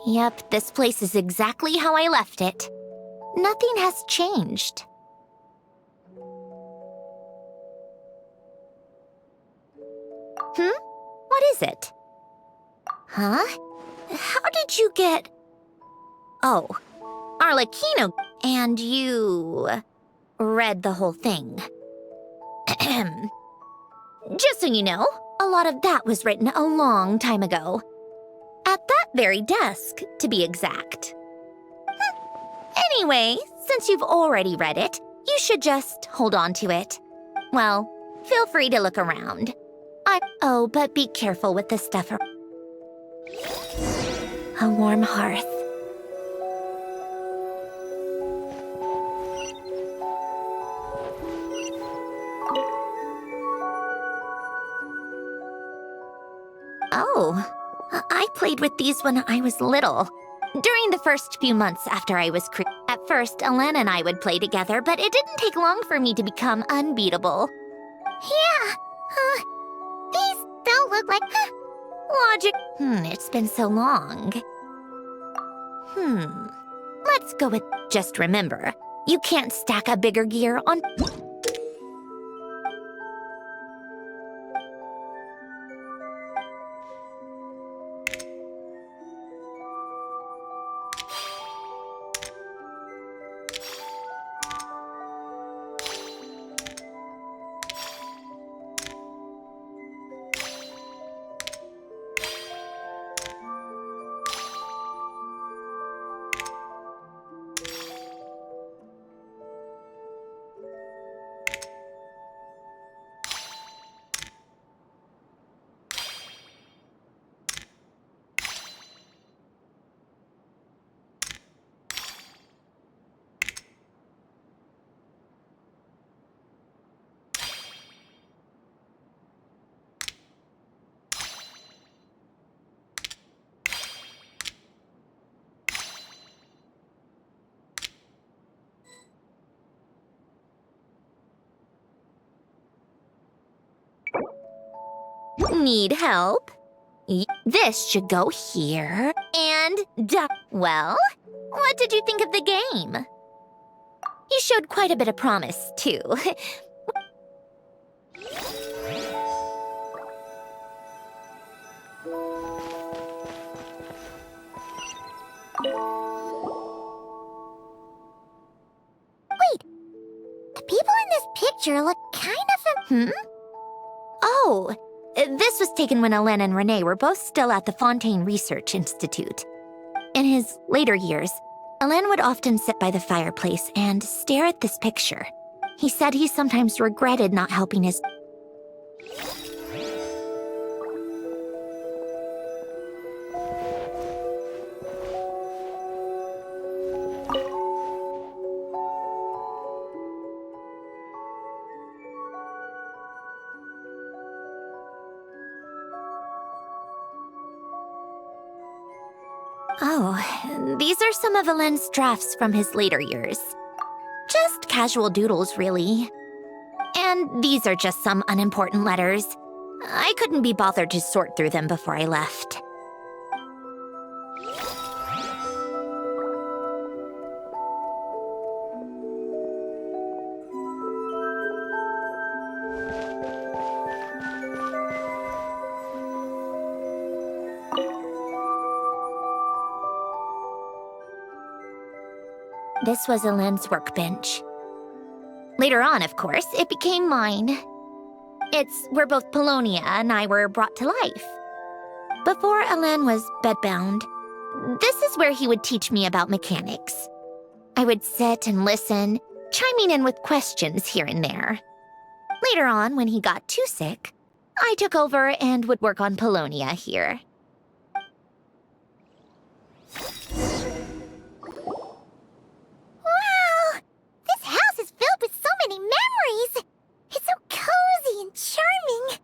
Yep, this place is exactly how I left it. Nothing has changed. What is it? Huh? How did you get... Oh, Arlecchino, and you... read the whole thing. Just so you know, a lot of that was written a long time ago. At that very desk, to be exact. Anyway, since you've already read it, you should just hold on to it. Well, feel free to look around. Oh, but be careful with the stuff. A warm hearth. Oh, I played with these when I was little. During the first few months after I was created. At first, Elena and I would play together, but it didn't take long for me to become unbeatable. Yeah, these don't look like logic. It's been so long. Let's go with... Just remember, you can't stack a bigger gear on... Need help? This should go here, and well, what did you think of the game? You showed quite a bit of promise, too. Wait, the people in this picture look kind of... Oh, this was taken when Elena and Renee were both still at the Fontaine Research Institute. In his later years, Elena would often sit by the fireplace and stare at this picture. He said he sometimes regretted not helping his... Oh, these are some of Elena's drafts from his later years. Just casual doodles, really. And these are just some unimportant letters. I couldn't be bothered to sort through them before I left. This was Elena's workbench. Later on, of course, it became mine. It's where both Polonia and I were brought to life. Before Elena was bedbound, this is where he would teach me about mechanics. I would sit and listen, chiming in with questions here and there. Later on, when he got too sick, I took over and would work on Polonia here. It's so cozy and charming.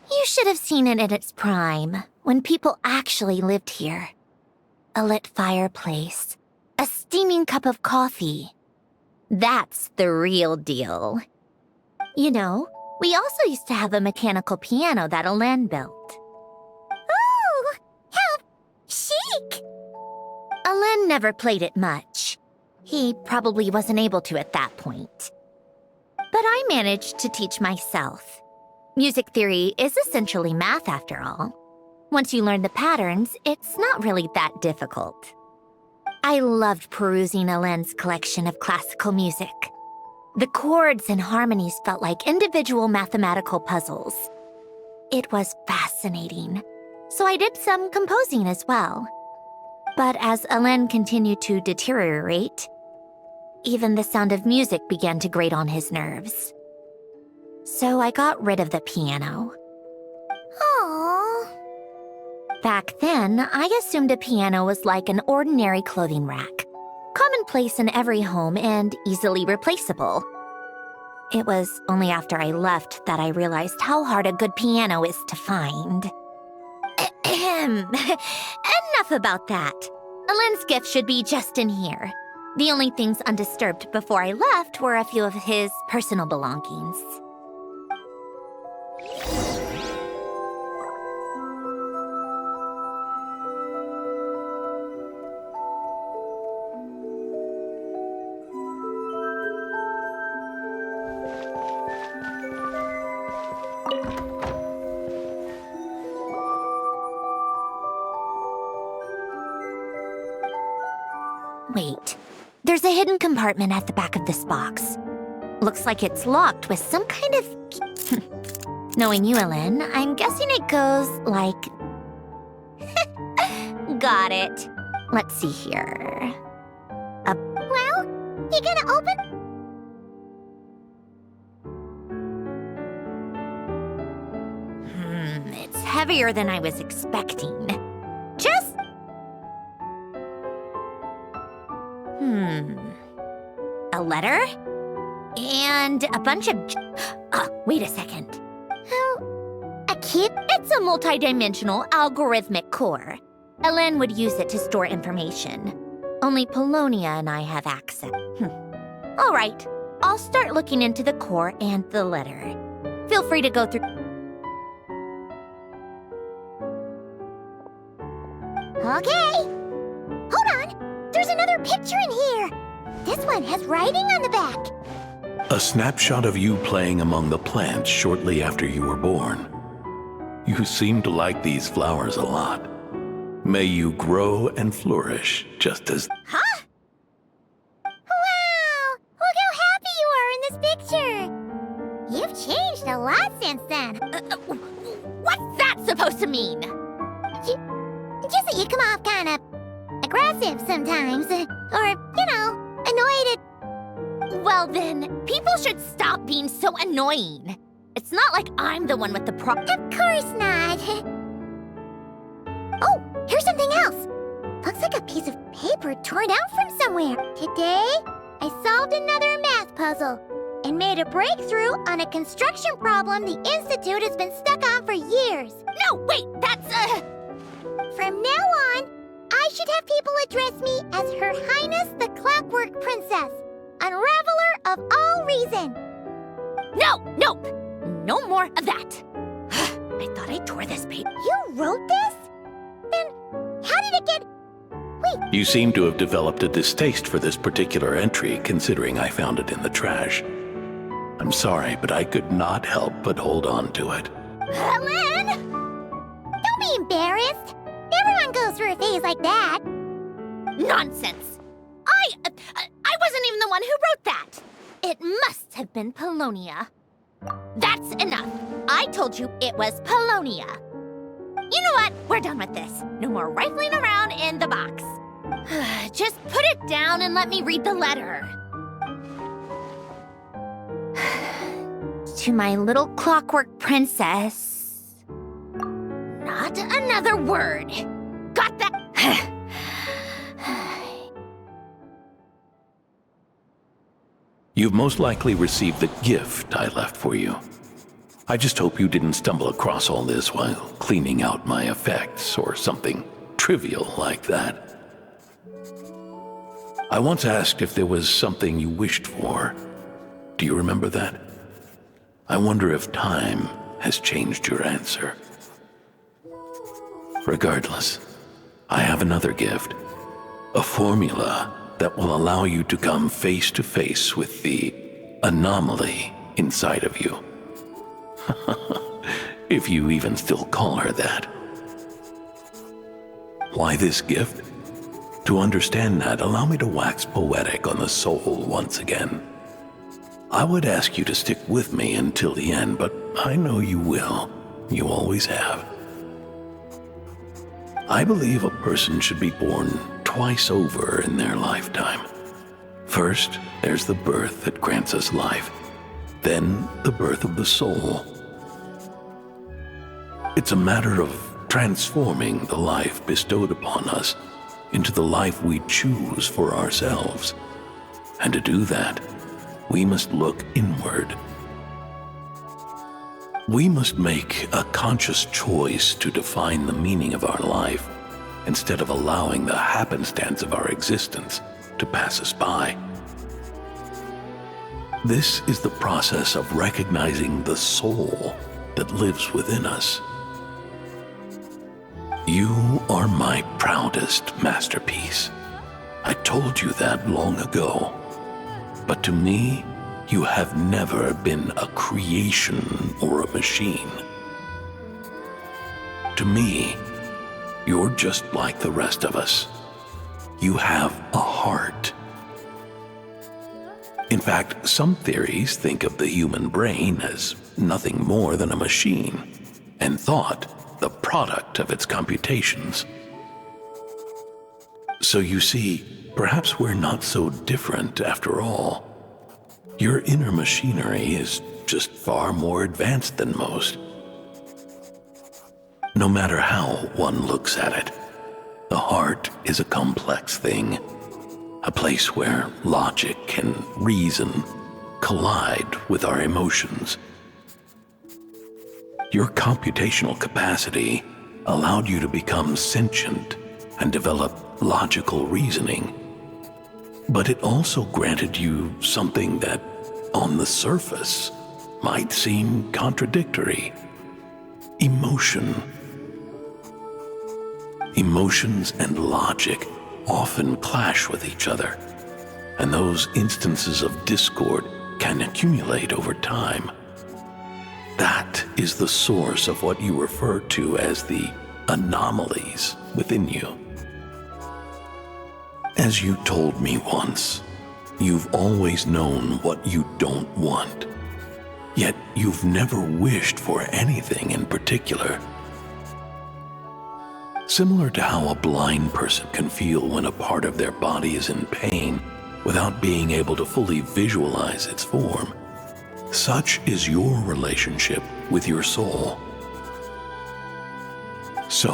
You should have seen it in its prime, when people actually lived here. A lit fireplace, a steaming cup of coffee. That's the real deal. You know, we also used to have a mechanical piano that Elena built. Oh, help! She Alen never played it much. He probably wasn't able to at that point. But I managed to teach myself. Music theory is essentially math after all. Once you learn the patterns, it's not really that difficult. I loved perusing Alen's collection of classical music. The chords and harmonies felt like individual mathematical puzzles. It was fascinating, so I did some composing as well. But as Alen continued to deteriorate, even the sound of music began to grate on his nerves. So I got rid of the piano. Aww. Back then, I assumed a piano was like an ordinary clothing rack, commonplace in every home and easily replaceable. It was only after I left that I realized how hard a good piano is to find. Enough about that. Alen's gift should be just in here. The only things undisturbed before I left were a few of his personal belongings. Wait, there's a hidden compartment at the back of this box. Looks like it's locked with some kind of... Knowing you, Alen, I'm guessing it goes like... Got it. Let's see here. Well, you gonna open? It's heavier than I was expecting. Just... A letter? And a bunch of... wait a second. A kid? It's a multidimensional algorithmic core. Alen would use it to store information. Only Polonia and I have access. All right, I'll start looking into the core and the letter. Feel free to go through... Okay. Hold on. There's another picture in here. This one has writing on the back. A snapshot of you playing among the plants shortly after you were born. You seem to like these flowers a lot. May you grow and flourish just as... Huh? Wow! Look how happy you are in this picture. You've changed a lot since then. What's that supposed to mean? Just that you come off kind of aggressive sometimes. Or, annoyed. Well then, people should stop being so annoying. It's not like I'm the one with the problem. Of course not. Oh, here's something else. Looks like a piece of paper torn out from somewhere. Today, I solved another math puzzle and made a breakthrough on a construction problem the Institute has been stuck on for years. No, wait, that's From now on, I should have people address me as Her Highness the Clockwork Princess, Unraveler of all reason. No more of that. I thought I tore this paper. You wrote this? Then how did it get... Wait. You seem to have developed a distaste for this particular entry, considering I found it in the trash. I'm sorry, but I could not help but hold on to it. Alen! Don't be embarrassed. Everyone goes through a phase like that. Nonsense. I wasn't even the one who wrote that. It must have been Polonia. That's enough. I told you it was Polonia. You know what? We're done with this. No more rifling around in the box. Just put it down and let me read the letter. To my little clockwork princess. Not another word. Got that? You've most likely received the gift I left for you. I just hope you didn't stumble across all this while cleaning out my effects or something trivial like that. I once asked if there was something you wished for. Do you remember that? I wonder if time has changed your answer. Regardless, I have another gift. A formula that will allow you to come face to face with the anomaly inside of you. If you even still call her that. Why this gift? To understand that, allow me to wax poetic on the soul once again. I would ask you to stick with me until the end, but I know you will. You always have. I believe a person should be born twice over in their lifetime. First, there's the birth that grants us life. Then, the birth of the soul. It's a matter of transforming the life bestowed upon us into the life we choose for ourselves. And to do that, we must look inward. We must make a conscious choice to define the meaning of our life instead of allowing the happenstance of our existence to pass us by. This is the process of recognizing the soul that lives within us. You are my proudest masterpiece. I told you that long ago. But to me, you have never been a creation or a machine. To me, you're just like the rest of us. You have a heart. In fact, some theories think of the human brain as nothing more than a machine, and thought the product of its computations. So you see, perhaps we're not so different after all. Your inner machinery is just far more advanced than most. No matter how one looks at it, the heart is a complex thing, a place where logic and reason collide with our emotions. Your computational capacity allowed you to become sentient and develop logical reasoning. But it also granted you something that, on the surface, might seem contradictory: emotion. Emotions and logic often clash with each other, and those instances of discord can accumulate over time. That is the source of what you refer to as the anomalies within you. As you told me once, you've always known what you don't want, yet you've never wished for anything in particular. Similar to how a blind person can feel when a part of their body is in pain without being able to fully visualize its form, such is your relationship with your soul. So,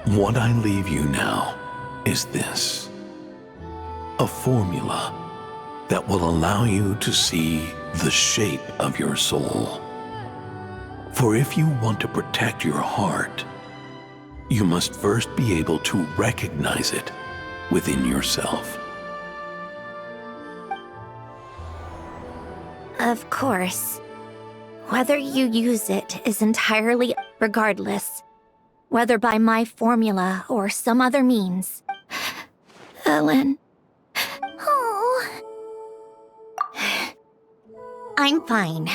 what I leave you now is this: a formula that will allow you to see the shape of your soul. For if you want to protect your heart, you must first be able to recognize it within yourself. Of course. Whether you use it is entirely regardless, whether by my formula or some other means. Ellen. Oh. I'm fine.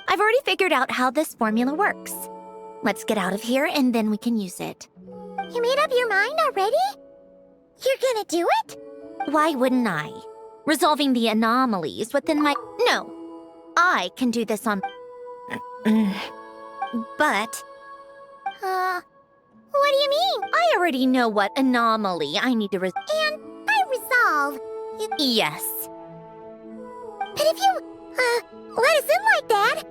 I've already figured out how this formula works. Let's get out of here and then we can use it. You made up your mind already? You're gonna do it? Why wouldn't I? Resolving the anomalies within my... No, I can do this on... But... What do you mean? I already know what anomaly I need to And by resolve, Yes. but if you, let us in like that,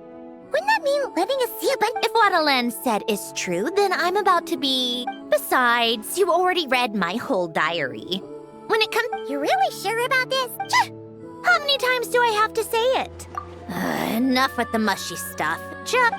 wouldn't that mean letting us see a bunch? If what Alen said is true, then I'm about to be... Besides, you already read my whole diary. When it comes... You're really sure about this? How many times do I have to say it? Enough with the mushy stuff. Just...